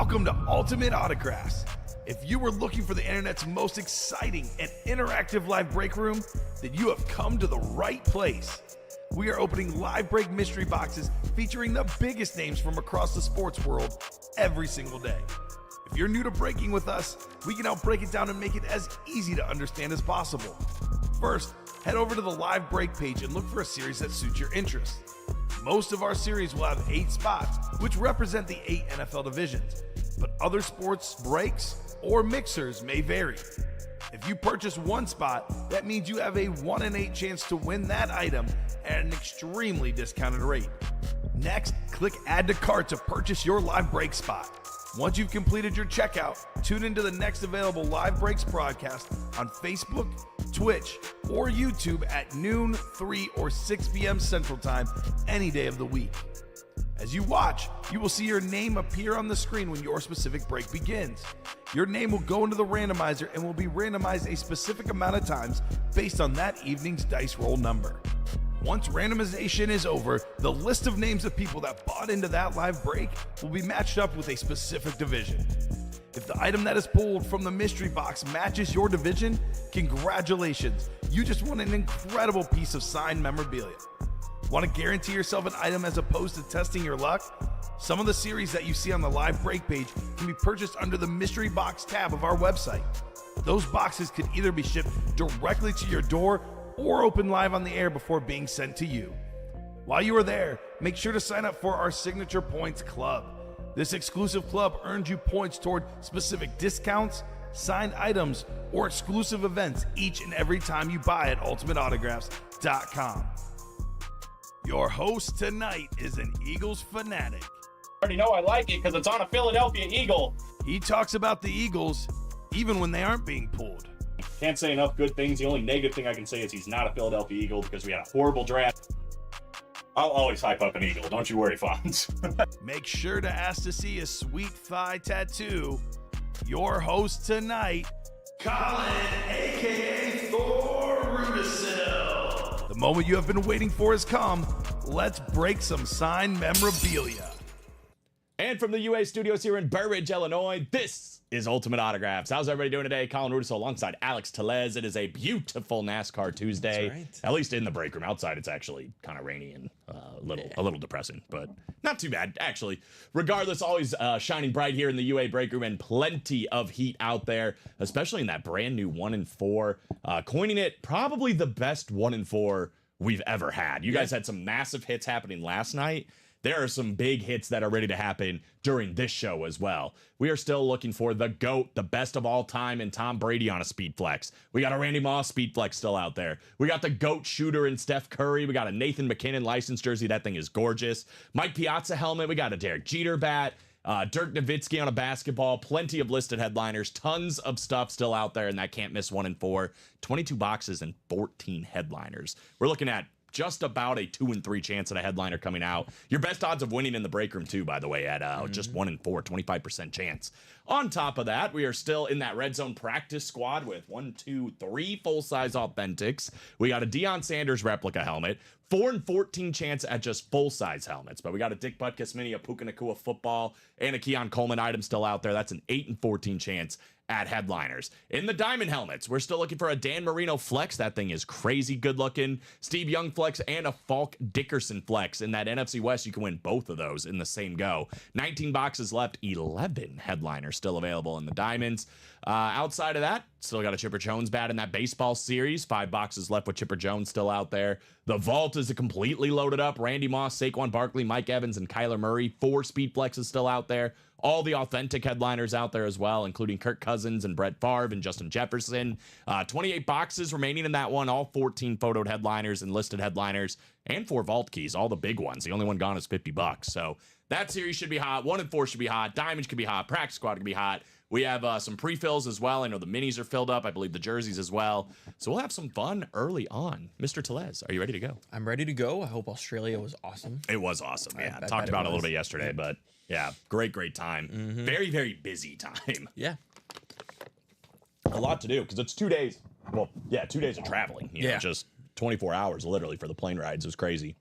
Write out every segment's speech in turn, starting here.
Welcome to Ultimate Autographs. If you were looking for the internet's most exciting and interactive live break room, then you have come to the right place. We are opening live break mystery boxes featuring the biggest names from across the sports world every single day. If you're new to breaking with us, we can help break it down and make it as easy to understand as possible. First, head over to the live break page and look for a series that suits your interests. Most of our series will have 8 spots, which represent the 8 NFL divisions, but other sports breaks or mixers may vary. If you purchase one spot, that means you have a 1 in 8 chance to win that item at an extremely discounted rate. Next, click Add to Cart to purchase your live break spot. Once you've completed your checkout, tune into the next available live breaks broadcast on Facebook, Twitch, or YouTube at noon, 3, or 6 p.m. Central Time any day of the week. As you watch, you will see your name appear on the screen when your specific break begins. Your name will go into the randomizer and will be randomized a specific amount of times based on that evening's dice roll number. Once randomization is over, the list of names of people that bought into that live break will be matched up with a specific division. If the item that is pulled from the mystery box matches your division, congratulations, you just won an incredible piece of signed memorabilia. Want to guarantee yourself an item as opposed to testing your luck? Some of the series that you see on the live break page can be purchased under the mystery box tab of our website. Those boxes can either be shipped directly to your door or open live on the air before being sent to you. While you are there, make sure to sign up for our Signature Points Club. This exclusive club earns you points toward specific discounts, signed items, or exclusive events each and every time you buy at ultimateautographs.com. Your host tonight is an Eagles fanatic. I already know I like it because it's on a Philadelphia Eagle. He talks about the Eagles even when they aren't being pulled. Can't say enough good things. The only negative thing I can say is he's not a Philadelphia Eagle because we had a horrible draft. I'll always hype up an Eagle. Don't you worry, Fonz. Make sure to ask to see his sweet thigh tattoo. Your host tonight, Colin, a.k.a. Thor Rudisill. The moment you have been waiting for has come. Let's break some signed memorabilia. And from the UA studios here in Burridge, Illinois, this is Ultimate Autographs. How's everybody doing today? Colin Rudisill alongside Alex Tellez. It is a beautiful NASCAR Tuesday. That's right. At least in the break room. Outside, it's actually kind of rainy and a little depressing, but not too bad, actually. Regardless, always shining bright here in the UA break room and plenty of heat out there, especially in that brand new 1 in 4. Coining it probably the best 1 in 4 we've ever had. You guys had some massive hits happening last night. There are some big hits that are ready to happen during this show as well. We are still looking for the GOAT, the best of all time, and Tom Brady on a speed flex. We got a Randy Moss speed flex still out there. We got the GOAT shooter in Steph Curry. We got a Nathan McKinnon licensed jersey. That thing is gorgeous. Mike Piazza helmet. We got a Derek Jeter bat. Dirk Nowitzki on a basketball. Plenty of listed headliners. Tons of stuff still out there, and that can't miss 1 in 4. 22 boxes and 14 headliners. We're looking at just about a 2 in 3 chance at a headliner coming out. Your best odds of winning in the break room too, by the way, at just 1 in 4, 25% chance. On top of that, we are still in that red zone practice squad with 1, 2, 3 full-size authentics. We got a Deion Sanders replica helmet, 4 in 14 chance at just full-size helmets. But we got a Dick Butkus mini, a Puka Nacua football, and a Keon Coleman item still out there. That's an 8 in 14 chance at headliners. In the diamond helmets, we're still looking for a Dan Marino flex. That thing is crazy good looking. Steve Young flex and a Falk Dickerson flex. In that NFC West, you can win both of those in the same go. 19 boxes left, 11 headliners still available in the diamonds. Outside of that, still got a Chipper Jones bat in that baseball series. 5 boxes left with Chipper Jones still out there. The vault is completely loaded up. Randy Moss, Saquon Barkley, Mike Evans, and Kyler Murray. 4 speed flexes still out there. All the authentic headliners out there as well, including Kirk Cousins and Brett Favre and Justin Jefferson. 28 boxes remaining in that one. All 14 photoed headliners and listed headliners, and 4 vault keys, all the big ones. The only one gone is $50. So that series should be hot. 1 in 4 should be hot. Diamonds could be hot. Practice squad could be hot. We have some pre-fills as well. I know the minis are filled up. I believe the jerseys as well. So we'll have some fun early on. Mr. Tellez, are you ready to go? I'm ready to go. I hope Australia was awesome. It was awesome. Yeah, I talked bet about it a was. little bit yesterday, but yeah, great time. Very, very busy time. Yeah. A lot to do because it's 2 days. Well, yeah, 2 days of traveling. You know, just 24 hours literally for the plane rides. It was crazy.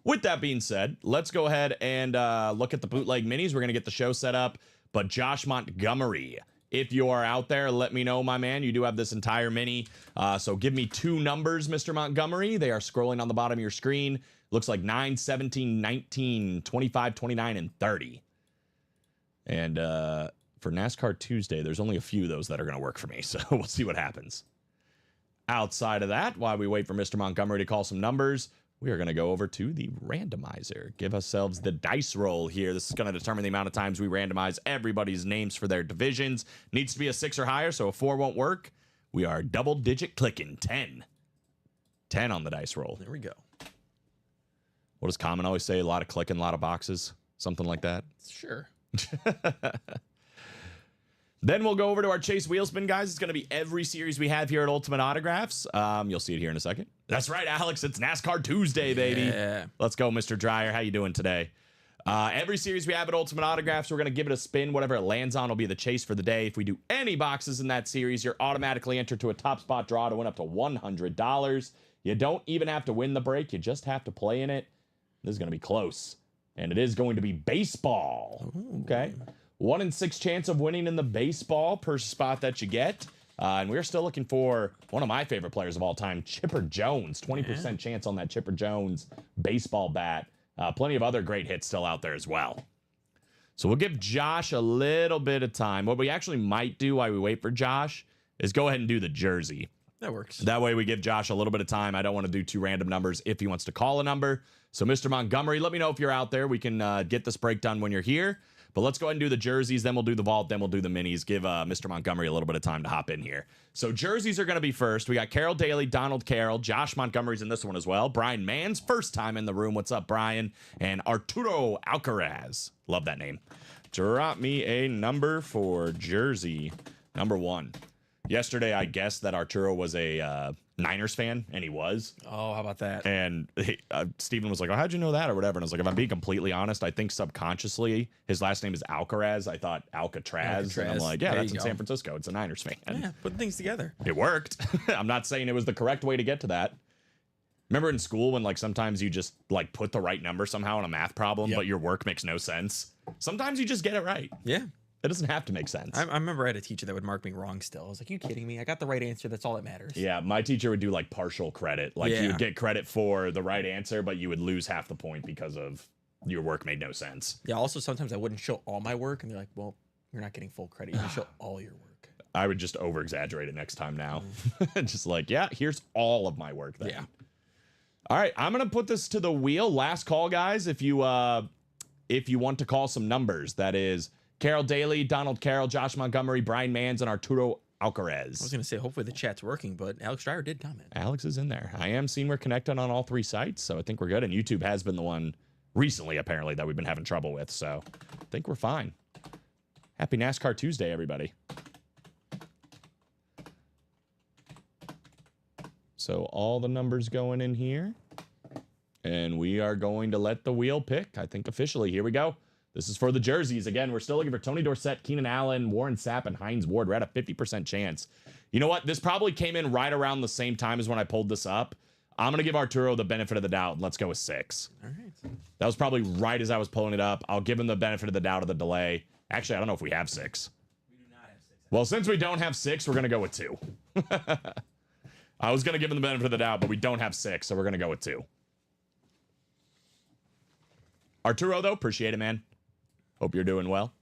With that being said, let's go ahead and look at the bootleg minis. We're going to get the show set up. But Josh Montgomery, if you are out there, let me know, my man. You do have this entire mini. So give me 2 numbers, Mr. Montgomery. They are scrolling on the bottom of your screen. Looks like 9, 17, 19, 25, 29, and 30. And for NASCAR Tuesday, there's only a few of those that are going to work for me. So we'll see what happens. Outside of that, while we wait for Mr. Montgomery to call some numbers, we are going to go over to the randomizer. Give ourselves the dice roll here. This is going to determine the amount of times we randomize everybody's names for their divisions. Needs to be a 6 or higher, so a 4 won't work. We are double-digit clicking. 10. 10 on the dice roll. There we go. What does Common always say? A lot of clicking, a lot of boxes. Something like that. Sure. Then we'll go over to our Chase Wheelspin, guys. It's going to be every series we have here at Ultimate Autographs. You'll see it here in a second. That's right, Alex. It's NASCAR Tuesday, baby. Yeah. Let's go, Mr. Dryer. How you doing today? Every series we have at Ultimate Autographs, we're going to give it a spin. Whatever it lands on will be the chase for the day. If we do any boxes in that series, you're automatically entered to a top spot draw to win up to $100. You don't even have to win the break. You just have to play in it. This is going to be close. And it is going to be baseball. Ooh. Okay. 1 in 6 chance of winning in the baseball per spot that you get. And we're still looking for one of my favorite players of all time, Chipper Jones. 20% chance on that Chipper Jones baseball bat. Plenty of other great hits still out there as well. So we'll give Josh a little bit of time. What we actually might do while we wait for Josh is go ahead and do the jersey. That works. That way we give Josh a little bit of time. I don't want to do 2 random numbers if he wants to call a number. So Mr. Montgomery, let me know if you're out there. We can get this break done when you're here. But let's go ahead and do the jerseys. Then we'll do the vault. Then we'll do the minis. Give Mr. Montgomery a little bit of time to hop in here. So jerseys are going to be first. We got Carroll Daly, Donald Carroll. Josh Montgomery's in this one as well. Brian Mann's first time in the room. What's up, Brian? And Arturo Alcaraz. Love that name. Drop me a number for jersey number 1. Yesterday, I guessed that Arturo was a Niners fan, and he was. Oh, how about that? And Steven was like, oh, how'd you know that or whatever? And I was like, if I'm being completely honest, I think subconsciously his last name is Alcaraz. I thought Alcatraz. And I'm like, yeah, that's in San Francisco. It's a Niners fan. Yeah, put things together. It worked. I'm not saying it was the correct way to get to that. Remember in school when like sometimes you just like put the right number somehow in a math problem, but your work makes no sense? Sometimes you just get it right. Yeah. It doesn't have to make sense. I remember I had a teacher that would mark me wrong still. I was like, you kidding me? I got the right answer. That's all that matters. Yeah, my teacher would do like partial credit. Like you would get credit for the right answer, but you would lose half the point because of your work made no sense. Yeah, also sometimes I wouldn't show all my work, and they're like, well, you're not getting full credit. You can show all your work. I would just over exaggerate it next time now. Just like, yeah, here's all of my work then. Yeah. All right, I'm gonna put this to the wheel. Last call, guys. If you want to call some numbers, that is Carroll Daly, Donald Carroll, Josh Montgomery, Brian Mans, and Arturo Alcaraz. I was going to say, hopefully the chat's working, but Alex Dreyer did comment. Alex is in there. I am seeing we're connected on all 3 sites, so I think we're good. And YouTube has been the one recently, apparently, that we've been having trouble with. So I think we're fine. Happy NASCAR Tuesday, everybody. So all the numbers going in here. And we are going to let the wheel pick, I think, officially. Here we go. This is for the jerseys. Again, we're still looking for Tony Dorsett, Keenan Allen, Warren Sapp, and Hines Ward. We're at a 50% chance. You know what? This probably came in right around the same time as when I pulled this up. I'm going to give Arturo the benefit of the doubt. Let's go with 6. All right. That was probably right as I was pulling it up. I'll give him the benefit of the doubt of the delay. Actually, I don't know if we have 6. We do not have 6. Well, since we don't have 6, we're going to go with 2. I was going to give him the benefit of the doubt, but we don't have 6, so we're going to go with 2. Arturo, though, appreciate it, man. Hope you're doing well.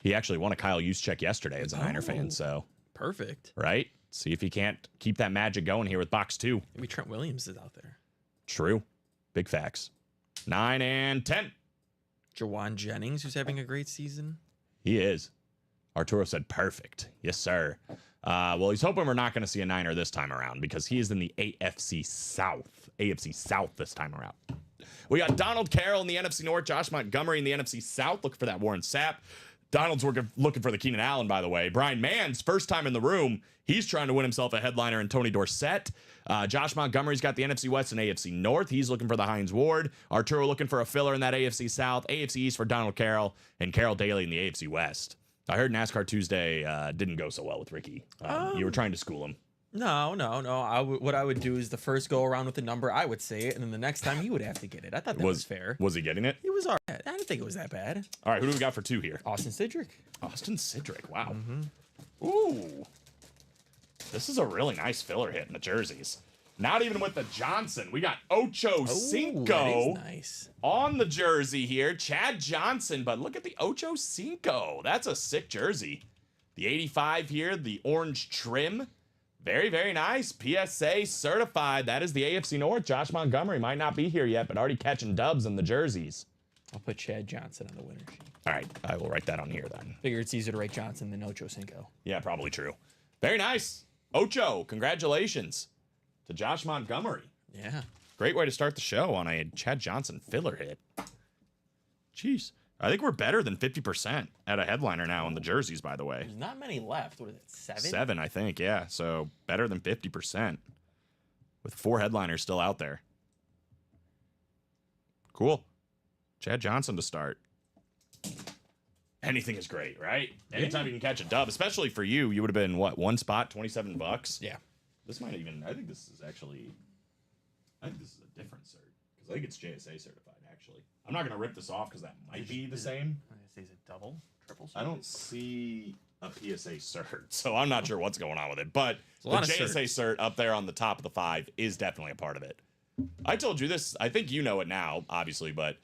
He actually won a Kyle Juszczyk yesterday as a Niner fan, so. Perfect. Right? See if he can't keep that magic going here with box 2. Maybe Trent Williams is out there. True. Big facts. 9 and 10. Jawan Jennings, who's having a great season. He is. Arturo said perfect. Yes, sir. Well, he's hoping we're not going to see a Niner this time around because he is in the AFC South. AFC South this time around. We got Donald Carroll in the NFC North, Josh Montgomery in the NFC South. Looking for that Warren Sapp. Donald's looking for the Keenan Allen, by the way. Brian Mann's first time in the room. He's trying to win himself a headliner in Tony Dorsett. Josh Montgomery's got the NFC West and AFC North. He's looking for the Hines Ward. Arturo looking for a filler in that AFC South. AFC East for Donald Carroll and Carroll Daly in the AFC West. I heard NASCAR Tuesday didn't go so well with Ricky. You were trying to school him. No. What I would do is the first go around with the number, I would say it, and then the next time he would have to get it. I thought that was fair. Was he getting it? He was all right. I didn't think it was that bad. All right, who do we got for 2 here? Austin Cedric. Austin Cedric. Wow. Ooh. This is a really nice filler hit in the jerseys. Not even with the Johnson. We got Ocho Cinco That is nice. on the jersey here. Chad Johnson, but look at the Ocho Cinco. That's a sick jersey. The 85 here, the orange trim. Very, very nice. PSA certified. That is the AFC North. Josh Montgomery might not be here yet, but already catching dubs in the jerseys. I'll put Chad Johnson on the winner sheet. All right, I will write that on here then. Figure it's easier to write Johnson than Ocho Cinco. Yeah, probably true. Very nice. Ocho, congratulations to Josh Montgomery. Yeah. Great way to start the show on a Chad Johnson filler hit. Jeez. I think we're better than 50% at a headliner now in the jerseys, by the way. There's not many left. What is it, 7? 7, I think, yeah. So better than 50% with 4 headliners still out there. Cool. Chad Johnson to start. Anything is great, right? Anytime you can catch a dub, especially for you, you would have been, what, 1 spot, $27? Yeah. This might even, I think this is a different cert. Because I think it's JSA certified, actually. I'm not going to rip this off because that might be the same. Is it double? Triple? I don't see a PSA cert, so I'm not sure what's going on with it. But the a lot of JSA cert up there on the top of the 5 is definitely a part of it. I told you this. I think you know it now, obviously, but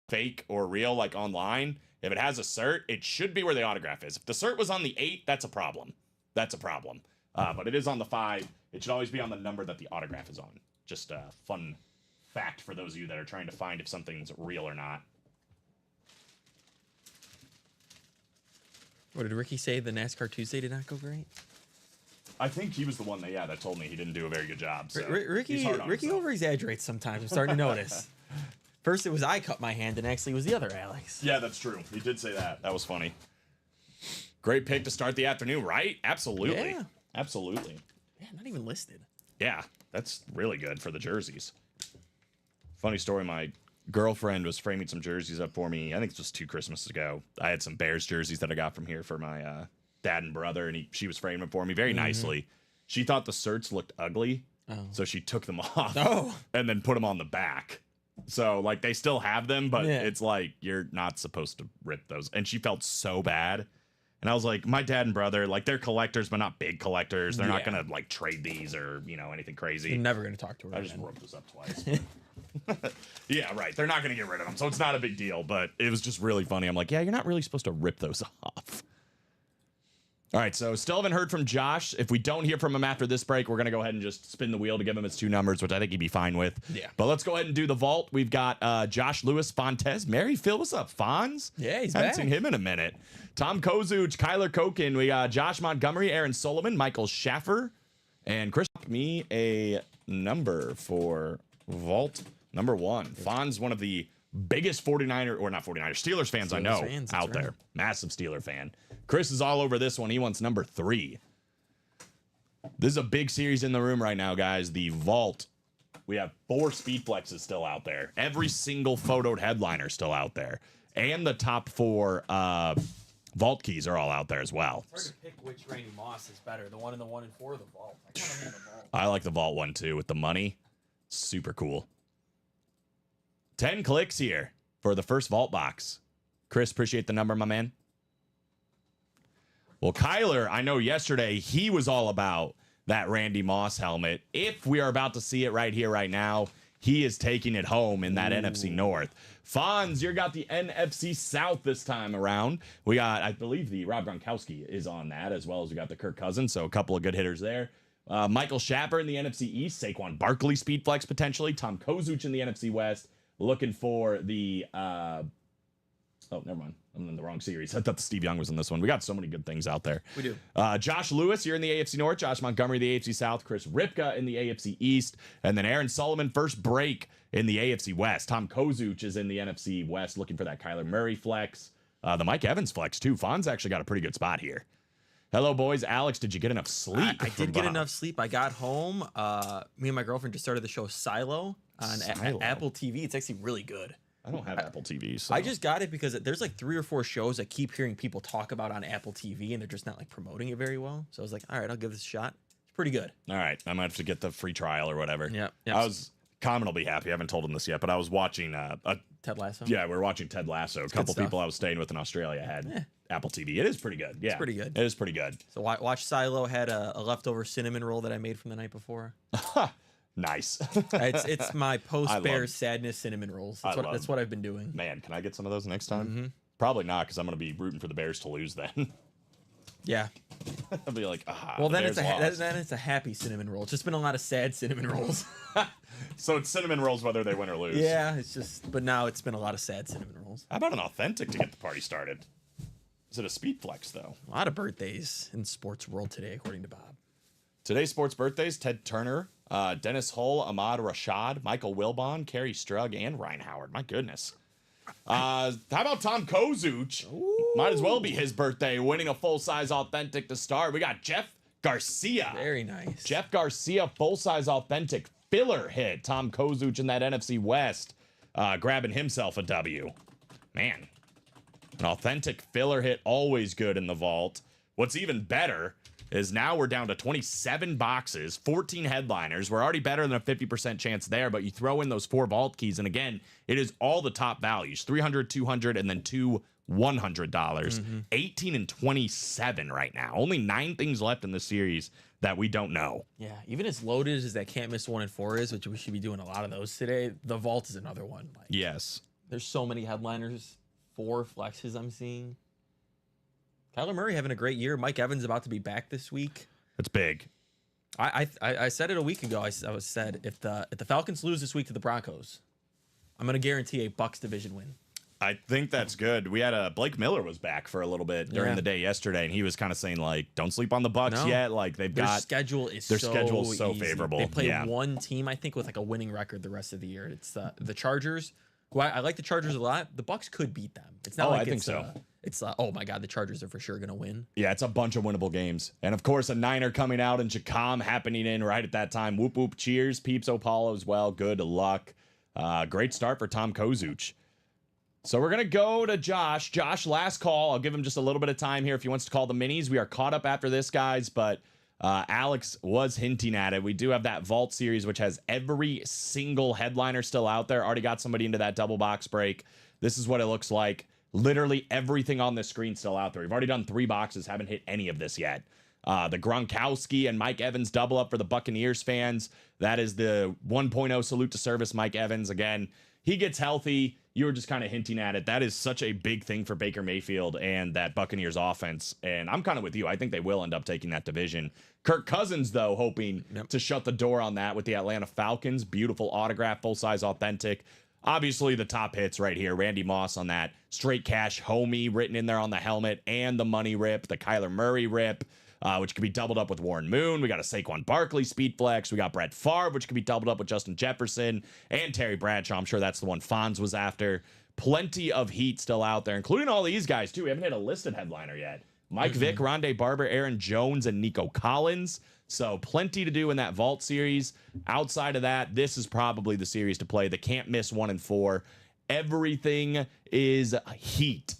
fake or real, like online, if it has a cert, it should be where the autograph is. If the cert was on the 8, that's a problem. That's a problem. But it is on the 5. It should always be on the number that the autograph is on. Just a fun fact for those of you that are trying to find if something's real or not. What did Ricky say? The NASCAR Tuesday did not go great? I think he was the one that told me he didn't do a very good job. So Ricky he's hard on Ricky himself. over-exaggerates sometimes. I'm starting to notice. First it was I cut my hand, and actually it was the other Alex. Yeah, that's true. He did say that. That was funny. Great pick to start the afternoon, right? Absolutely. Yeah. Absolutely. Yeah, not even listed. Yeah, that's really good for the jerseys. Funny story, my girlfriend was framing some jerseys up for me. I think it was 2 Christmases ago. I had some Bears jerseys that I got from here for my dad and brother, and she was framing them for me very nicely. She thought the certs looked ugly, so she took them off and then put them on the back. So, like, they still have them, but it's like, you're not supposed to rip those. And she felt so bad. And I was like, my dad and brother, like, they're collectors, but not big collectors. They're not going to, like, trade these or, anything crazy. You're never going to talk to her I again. just wrote this up twice. Yeah, right. They're not going to get rid of them, so it's not a big deal. But it was just really funny. I'm like, yeah, you're not really supposed to rip those off. All right, so still haven't heard from Josh. If we don't hear from him after this break, we're going to go ahead and just spin the wheel to give him his 2 numbers, which I think he'd be fine with. Yeah. But let's go ahead and do the vault. We've got Josh Lewis Fontes. Mary Phil, what's up, Fonz? Yeah, he's Haven't back. seen him in a minute. Tom Kozuch, Kyler Koken. We got Josh Montgomery, Aaron Sullivan, Michael Schaffer, and Chris. Me a number for vault number 1. Fonz, one of the biggest 49er, or not 49er, Steelers fans I know fans, out that's there. Massive Steeler fan. Chris is all over this one. He wants number 3. This is a big series in the room right now, guys. The vault. We have 4 speed flexes still out there. Every single photoed headliner still out there. And the top 4 vault keys are all out there as well. It's hard to pick which Randy Moss is better, the 1 and the 1 and 4 or the vault. I kind of want the vault. I like the vault one too with the money. Super cool. 10 clicks here for the first vault box. Chris, appreciate the number, my man. Well, Kyler, I know yesterday he was all about that Randy Moss helmet. If we are about to see it right here, right now, he is taking it home in that NFC North. Fonz, you got the NFC South this time around. We got, I believe, the Rob Gronkowski is on that, as well as we got the Kirk Cousins, so a couple of good hitters there. Michael Schaffer in the NFC East, Saquon Barkley speed flex potentially, Tom Kozuch in the NFC West. Looking for the oh, never mind. I'm in the wrong series. I thought Steve Young was in this one. We got so many good things out there. We do. Josh Lewis, you're in the AFC North. Josh Montgomery, the AFC South. Chris Ripka in the AFC East. And then Aaron Sullivan, first break in the AFC West. Tom Kozuch is in the NFC West, looking for that Kyler Murray flex. The Mike Evans flex, too. Fonz actually got a pretty good spot here. Hello, boys. Alex, did you get enough sleep? I did get enough sleep. I got home. Me and my girlfriend just started the show Silo on Silo. Apple TV. It's actually really good. I don't have Apple TV. So. I just got it because there's like 3 or 4 shows I keep hearing people talk about on Apple TV, and they're just not like promoting it very well. So I was like, all right, I'll give this a shot. It's pretty good. All right, I might have to get the free trial or whatever. Yep. Common will be happy. I haven't told him this yet, but I was watching Ted Lasso. Yeah, we were watching Ted Lasso. A couple people I was staying with in Australia had Apple TV. It is pretty good. Yeah, it's pretty good. It is pretty good. So watch Silo had a leftover cinnamon roll that I made from the night before. Nice. It's my post-Bears sadness cinnamon rolls. That's what I've been doing. Man, can I get some of those next time? Probably not, because I'm going to be rooting for the Bears to lose then. Yeah. I'll be like, well, then it's a happy cinnamon roll. It's just been a lot of sad cinnamon rolls. So it's cinnamon rolls whether they win or lose. Yeah, but now it's been a lot of sad cinnamon rolls. How about an authentic to get the party started? Is it a speed flex, though? A lot of birthdays in sports world today, according to Bob. Today's sports birthdays: Ted Turner, Dennis Hull, Ahmad Rashad, Michael Wilbon, Kerry Strug, and Ryan Howard. My goodness. How about Tom Kozuch? Ooh. Might as well be his birthday, winning a full-size authentic to start. We got Jeff Garcia. Very nice. Jeff Garcia, full-size authentic filler hit. Tom Kozuch in that NFC West, grabbing himself a W. Man, an authentic filler hit, always good in the vault. What's even better is now we're down to 27 boxes, 14 headliners. We're already better than a 50% chance there, but you throw in those 4 vault keys, and again, it is all the top values, $300, $200, and then 2 $100. 18 and 27 right now. Only 9 things left in the series that we don't know. Yeah, even as loaded as that can't miss 1 and 4 is, which we should be doing a lot of those today, the vault is another one. Like, yes. There's so many headliners, 4 flexes I'm seeing. Kyler Murray having a great year. Mike Evans about to be back this week. That's big. I said it a week ago. I said if the Falcons lose this week to the Broncos, I'm going to guarantee a Bucs division win. I think that's good. We had Blake Miller was back for a little bit during the day yesterday, and he was kind of saying like, "Don't sleep on the Bucs yet." Like their schedule is so easy. favorable. They play one team, I think, with like a winning record the rest of the year. It's the Chargers. Who I like the Chargers a lot. The Bucs could beat them. It's not like I think so. It's oh my god, the Chargers are for sure going to win. Yeah, it's a bunch of winnable games. And of course, a Niner coming out and Chacom happening in right at that time. Whoop, whoop, cheers. Peeps Opalo as well. Good luck. Great start for Tom Kozuch. So we're going to go to Josh. Josh, last call. I'll give him just a little bit of time here if he wants to call the minis. We are caught up after this, guys, but Alex was hinting at it. We do have that Vault series, which has every single headliner still out there. Already got somebody into that double box break. This is what it looks like. Literally everything on this screen still out there. We've already done 3 boxes, haven't hit any of this yet. The Gronkowski and Mike Evans double up for the Buccaneers fans. That is the 1.0 salute to service Mike Evans. Again, he gets healthy. You were just kind of hinting at it. That is such a big thing for Baker Mayfield and that Buccaneers offense. And I'm kind of with you. I think they will end up taking that division. Kirk Cousins, though, hoping to shut the door on that with the Atlanta Falcons. Beautiful autograph, full-size authentic. Obviously, the top hits right here. Randy Moss on that straight cash homie written in there on the helmet, and the money rip, the Kyler Murray rip, which could be doubled up with Warren Moon. We got a Saquon Barkley speed flex. We got Brett Favre, which could be doubled up with Justin Jefferson and Terry Bradshaw. I'm sure that's the one Fonz was after. Plenty of heat still out there, including all these guys, too. We haven't hit a listed headliner yet. Mike Vick, Rondé Barber, Aaron Jones, and Nico Collins. So plenty to do in that Vault series. Outside of that, this is probably the series to play. The can't miss 1 and 4. Everything is heat,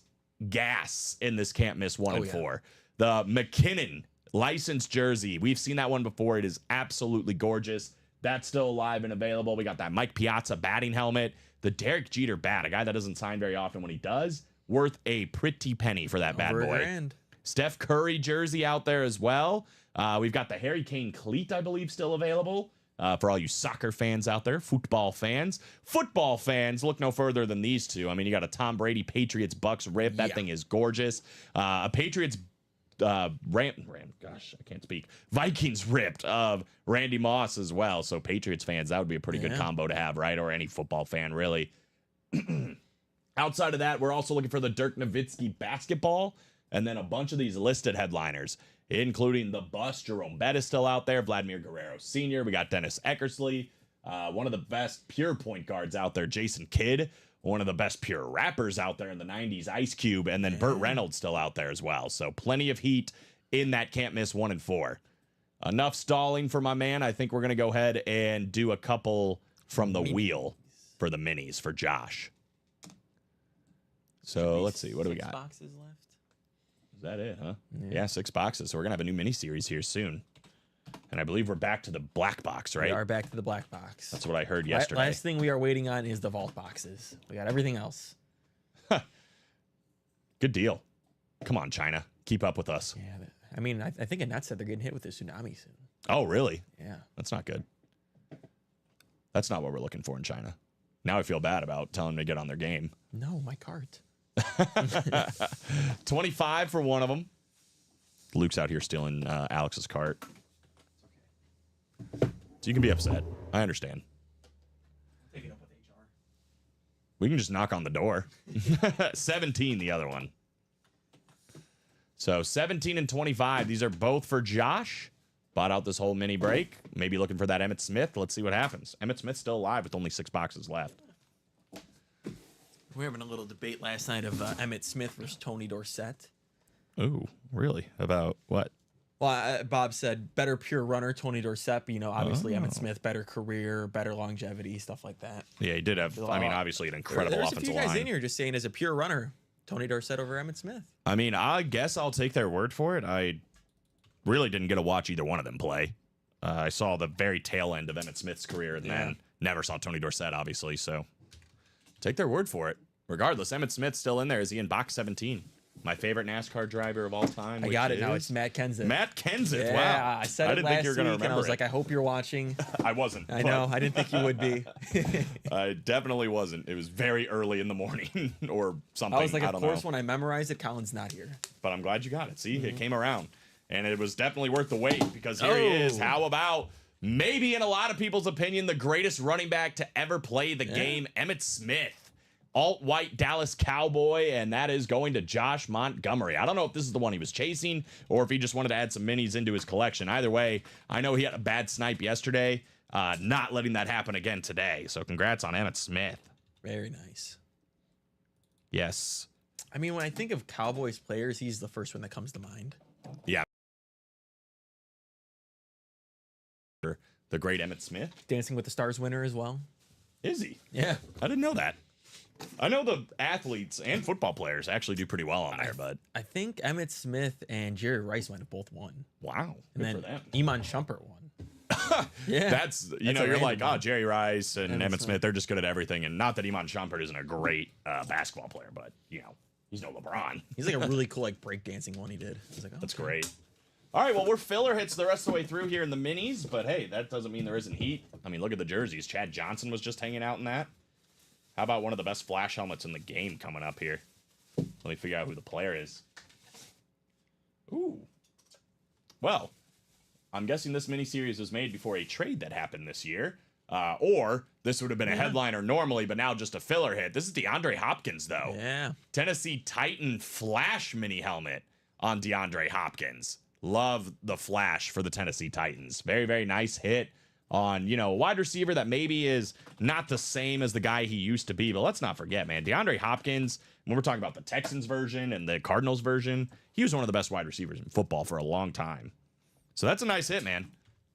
gas in this can't miss 1 and 4. The McKinnon licensed jersey. We've seen that one before. It is absolutely gorgeous. That's still alive and available. We got that Mike Piazza batting helmet. The Derek Jeter bat, a guy that doesn't sign very often when he does, worth a pretty penny for that bad boy. $1,000. Steph Curry jersey out there as well. We've got the Harry Kane cleat, I believe, still available. For all you soccer fans out there, football fans, look no further than these two. I mean, you got a Tom Brady Patriots Bucks rip. That thing is gorgeous. A Patriots Vikings ripped of Randy Moss as well. So Patriots fans, that would be a pretty good combo to have, right? Or any football fan, really. Outside of that, we're also looking for the Dirk Nowitzki basketball, and then a bunch of these listed headliners, including the bus. Jerome Bettis still out there. Vladimir Guerrero Sr. We got Dennis Eckersley, one of the best pure point guards out there. Jason Kidd, one of the best pure rappers out there in the 90s. Ice Cube, and then Burt Reynolds still out there as well. So plenty of heat in that can't miss 1 and 4. Enough stalling for my man. I think we're going to go ahead and do a couple from the wheel for the minis for Josh. So let's see. What do we 6 got? boxes left. Is that it, huh? Yeah, 6 boxes. So we're going to have a new mini-series here soon. And I believe we're back to the black box, right? We are back to the black box. That's what I heard yesterday. Last thing we are waiting on is the vault boxes. We got everything else. Good deal. Come on, China. Keep up with us. Yeah, I mean, I think Annette said they're getting hit with a tsunami soon. Oh, really? Yeah. That's not good. That's not what we're looking for in China. Now I feel bad about telling them to get on their game. No, my cart. 25 for one of them. Luke's out here stealing Alex's cart. So you can be upset. I understand. Take it up with HR. We can just knock on the door. 17, the other one. So 17 and 25. These are both for Josh. Bought out this whole mini break. Maybe looking for that Emmitt Smith. Let's see what happens. Emmitt Smith's still alive with only 6 boxes left. We were having a little debate last night of Emmitt Smith versus Tony Dorsett. Ooh, really? About what? Well, Bob said better pure runner, Tony Dorsett. But, obviously Emmitt Smith, better career, better longevity, stuff like that. Yeah, he did have, I mean, obviously an incredible There's a offensive few guys line. in here just saying as a pure runner, Tony Dorsett over Emmitt Smith. I mean, I guess I'll take their word for it. I really didn't get to watch either one of them play. I saw the very tail end of Emmitt Smith's career and then never saw Tony Dorsett, obviously. So take their word for it. Regardless, Emmitt Smith's still in there. Is he in box 17? My favorite NASCAR driver of all time. I got it now. It's Matt Kenseth. Matt Kenseth. Yeah, Wow. I said it didn't last think you were going to week, and remember I was it. like, I hope you're watching. I wasn't. I know. I didn't think you would be. I definitely wasn't. It was very early in the morning or something. I was like, I of don't course, know. when I memorized it, Colin's not here. But I'm glad you got it. See, it came around. And it was definitely worth the wait because here he is. How about maybe, in a lot of people's opinion, the greatest running back to ever play the game, Emmitt Smith. Alt-white Dallas Cowboy, and that is going to Josh Montgomery. I don't know if this is the one he was chasing or if he just wanted to add some minis into his collection. Either way, I know he had a bad snipe yesterday. Not letting that happen again today. So congrats on Emmitt Smith. Very nice. Yes. I mean, when I think of Cowboys players, he's the first one that comes to mind. Yeah. The great Emmitt Smith. Dancing with the Stars winner as well. Is he? Yeah. I didn't know that. I know the athletes and football players actually do pretty well on there, but I think Emmitt Smith and Jerry Rice might have both won. wow. And Good for then them. Iman Shumpert won. Yeah. That's, That's you're a random like, one. Jerry Rice and Emmitt Emmitt Smith. Smith, they're just good at everything. And not that Iman Shumpert isn't a great basketball player, but, he's no LeBron. He's like a really cool breakdancing one he did. I was like, oh, That's okay. great. All right, well, we're filler hits the rest of the way through here in the minis, but hey, that doesn't mean there isn't heat. I mean, look at the jerseys. Chad Johnson was just hanging out in that. How about one of the best flash helmets in the game coming up here? Let me figure out who the player is. Ooh. Well, I'm guessing this miniseries was made before a trade that happened this year. Or this would have been a headliner normally, but now just a filler hit. This is DeAndre Hopkins, though. Yeah. Tennessee Titan Flash mini helmet on DeAndre Hopkins. Love the Flash for the Tennessee Titans. Very, very nice hit on, a wide receiver that maybe is not the same as the guy he used to be. But let's not forget, man, DeAndre Hopkins, when we're talking about the Texans version and the Cardinals version, he was one of the best wide receivers in football for a long time. So that's a nice hit, man.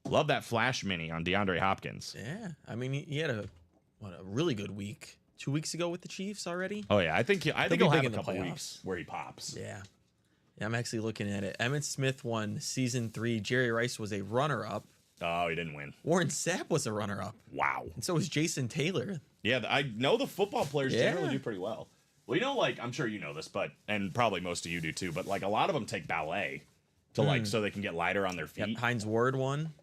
Love that Flash mini on DeAndre Hopkins. Yeah. I mean, he had a really good week 2 weeks ago with the Chiefs already. Oh, yeah. I think he'll be have big a in the couple playoffs. weeks where he pops. Yeah. Yeah, I'm actually looking at it. Emmitt Smith won season 3. Jerry Rice was a runner-up. Oh, he didn't win. Warren Sapp was a runner-up. Wow. And so was Jason Taylor. Yeah, I know the football players generally Yeah. do pretty well. Well, I'm sure you know this, and probably most of you do too, but a lot of them take ballet to so they can get lighter on their feet. Yep. Hines Ward won.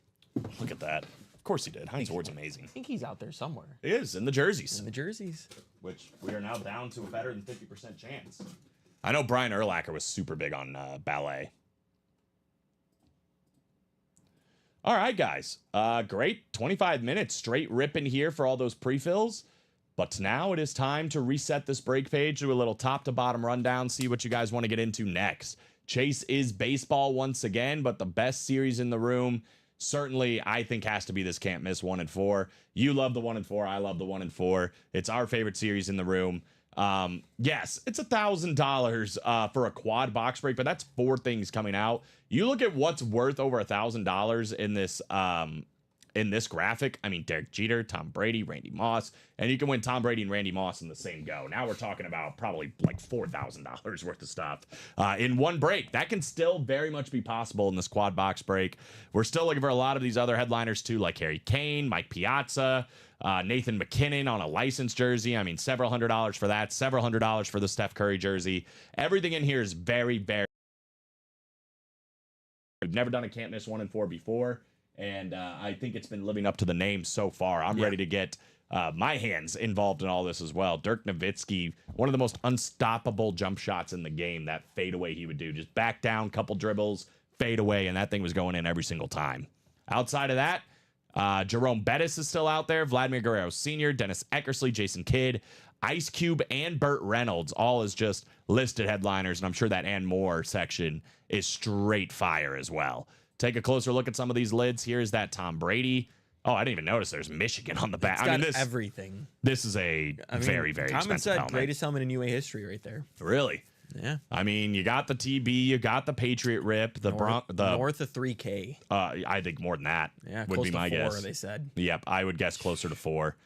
Look at that. Of course he did. Hines Ward's amazing. I think he's out there somewhere. He is, in the jerseys, In the jerseys. which we are now down to a better than 50% chance. I know Brian Urlacher was super big on ballet. All right, guys. Great 25 minutes straight ripping here for all those pre-fills. But now it is time to reset this break page, do a little top to bottom rundown, see what you guys want to get into next. Chase is baseball once again, but the best series in the room certainly, I think, has to be this can't miss 1 and 4. You love the 1 and 4. I love the 1 and 4. It's our favorite series in the room. Yes, it's $1,000 for a quad box break, but that's 4 things coming out. You look at what's worth over $1,000 in this in this graphic, I mean, Derek Jeter, Tom Brady, Randy Moss, and you can win Tom Brady and Randy Moss in the same go. Now we're talking about probably like $4,000 worth of stuff in one break. That can still very much be possible in this quad box break. We're still looking for a lot of these other headliners too, like Harry Kane, Mike Piazza, Nathan McKinnon on a licensed jersey. I mean, several $100s for that, several $100s for the Steph Curry jersey. Everything in here is very, very. We've never done a can't miss 1 and 4 before, and I think it's been living up to the name so far. I'm ready to get my hands involved in all this as well. Dirk Nowitzki, one of the most unstoppable jump shots in the game. That fadeaway he would do, just back down, couple dribbles, fade away, and that thing was going in every single time. Outside of that, Jerome Bettis is still out there. Vladimir Guerrero Sr., Dennis Eckersley, Jason Kidd, Ice Cube, and Burt Reynolds, all as just listed headliners, and I'm sure that and more section is straight fire as well. Take a closer look at some of these lids. Here's that Tom Brady. Oh, I didn't even notice there's Michigan on the back. It's got everything. This is a very, very expensive helmet. Greatest helmet in UA history right there. Really? Yeah. I mean, you got the TB, you got the Patriot Rip, the north of 3K. I think more than that. Yeah, would close be to my 4, guess. they said. Yep, I would guess closer to 4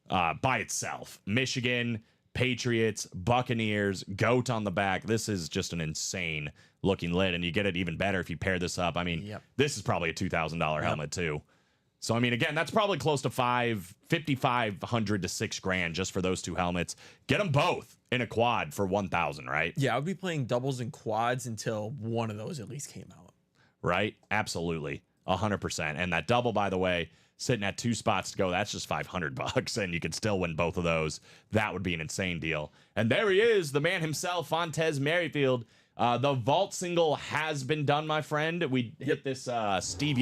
by itself. Michigan, Patriots, Buccaneers, GOAT on the back. This is just an insane looking lid, and you get it even better if you pair this up. I mean, this is probably a $2,000 helmet too. So, I mean, again, that's probably close to $5,500 to $6,000 just for those two helmets. Get them both in a quad for $1,000, right? Yeah, I would be playing doubles and quads until one of those at least came out. Right? Absolutely. 100%. And that double, by the way, sitting at 2 spots to go, that's just $500, and you could still win both of those. That would be an insane deal. And there he is, the man himself, Fontez Merrifield. The vault single has been done, my friend. We hit this Steve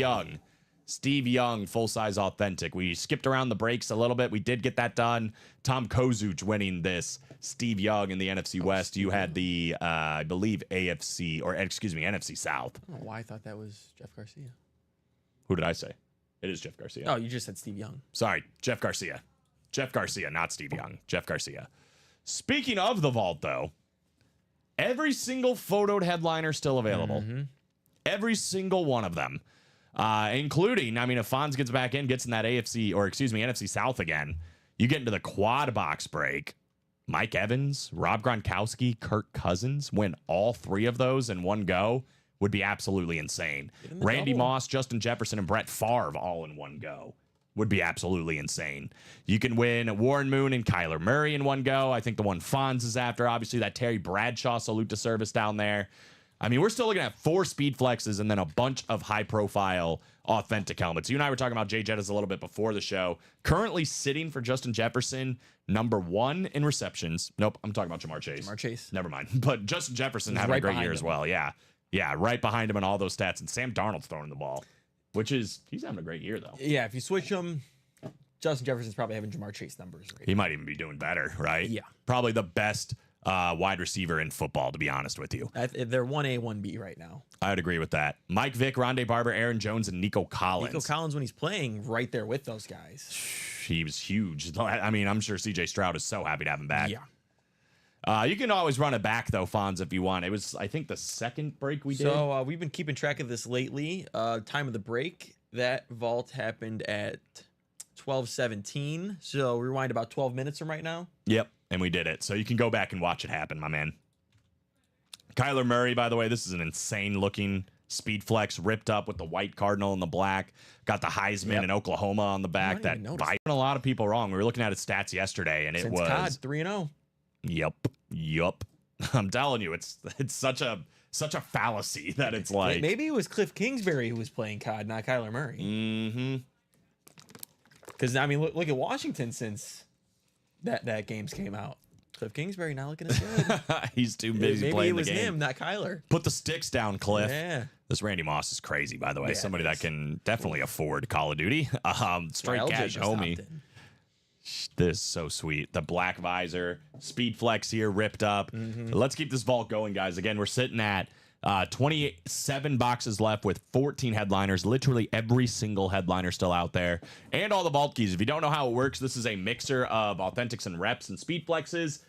Young, full-size authentic. We skipped around the breaks a little bit. We did get that done. Tom Kozuch winning this. Steve Young in the NFC West. You had the, I believe, NFC South. I don't know why I thought that was Jeff Garcia. Who did I say? It is Jeff Garcia. Oh, you just said Steve Young. Sorry, Jeff Garcia. Jeff Garcia, not Steve Young. Jeff Garcia. Speaking of the vault, though, every single photoed headliner still available. Every single one of them. Including, I mean, if Fonz gets back in, gets in that NFC South again, you get into the quad box break. Mike Evans, Rob Gronkowski, Kirk Cousins, win all 3 of those in one go would be absolutely insane. Randy Moss, Justin Jefferson, and Brett Favre all in one go would be absolutely insane. You can win Warren Moon and Kyler Murray in one go. I think the one Fonz is after, obviously, that Terry Bradshaw salute to service down there. I mean, we're still looking at 4 speed flexes and then a bunch of high-profile authentic helmets. You and I were talking about Jay Jettas a little bit before the show. Currently sitting for Justin Jefferson, number 1 in receptions. Nope, I'm talking about Jamar Chase. Jamar Chase. Never mind. But Justin Jefferson having a great year as well. Yeah. Yeah, right behind him on all those stats. And Sam Darnold's throwing the ball, he's having a great year, though. Yeah, if you switch them, Justin Jefferson's probably having Jamar Chase numbers. Right? He might even be doing better, right? Yeah. Probably the best wide receiver in football, to be honest with you. They're 1A, 1B right now. I would agree with that. Mike Vick, Rondé Barber, Aaron Jones, and Nico Collins. Nico Collins, when he's playing, right there with those guys. He was huge. I mean, I'm sure CJ Stroud is so happy to have him back. Yeah. You can always run it back, though, Fonz, if you want. It was, I think, the second break we did. So we've been keeping track of this lately. Time of the break, that vault happened at 12:17. So rewind about 12 minutes from right now. Yep, and we did it. So you can go back and watch it happen, my man. Kyler Murray, by the way, this is an insane-looking speed flex, ripped up with the white cardinal and the black. Got the Heisman in Oklahoma on the back. That vibed a lot of people wrong. We were looking at his stats yesterday, and it was COD 3-0. Yup. I'm telling you, it's such a fallacy that it's like. Maybe it was Cliff Kingsbury who was playing COD, not Kyler Murray. Mm-hmm. Because I mean, look at Washington since that games came out. Cliff Kingsbury not looking as good. He's too busy playing the game. Maybe it was him, not Kyler. Put the sticks down, Cliff. Yeah. This Randy Moss is crazy, by the way. Yeah, Somebody that can definitely afford Call of Duty. Straight cash, homie. This is so sweet. The black visor, speed flex here, ripped up. Let's keep this vault going, guys. Again, we're sitting at 27 boxes left with 14 headliners. Literally every single headliner still out there. And all the vault keys. If you don't know how it works, this is a mixer of authentics and reps and speed flexes.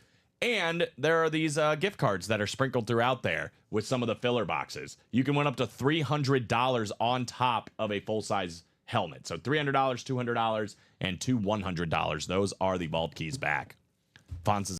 And there are these gift cards that are sprinkled throughout there with some of the filler boxes. You can win up to $300 on top of a full-size helmet. So $300, $200, and two $100. Those are the vault keys back. Fonz is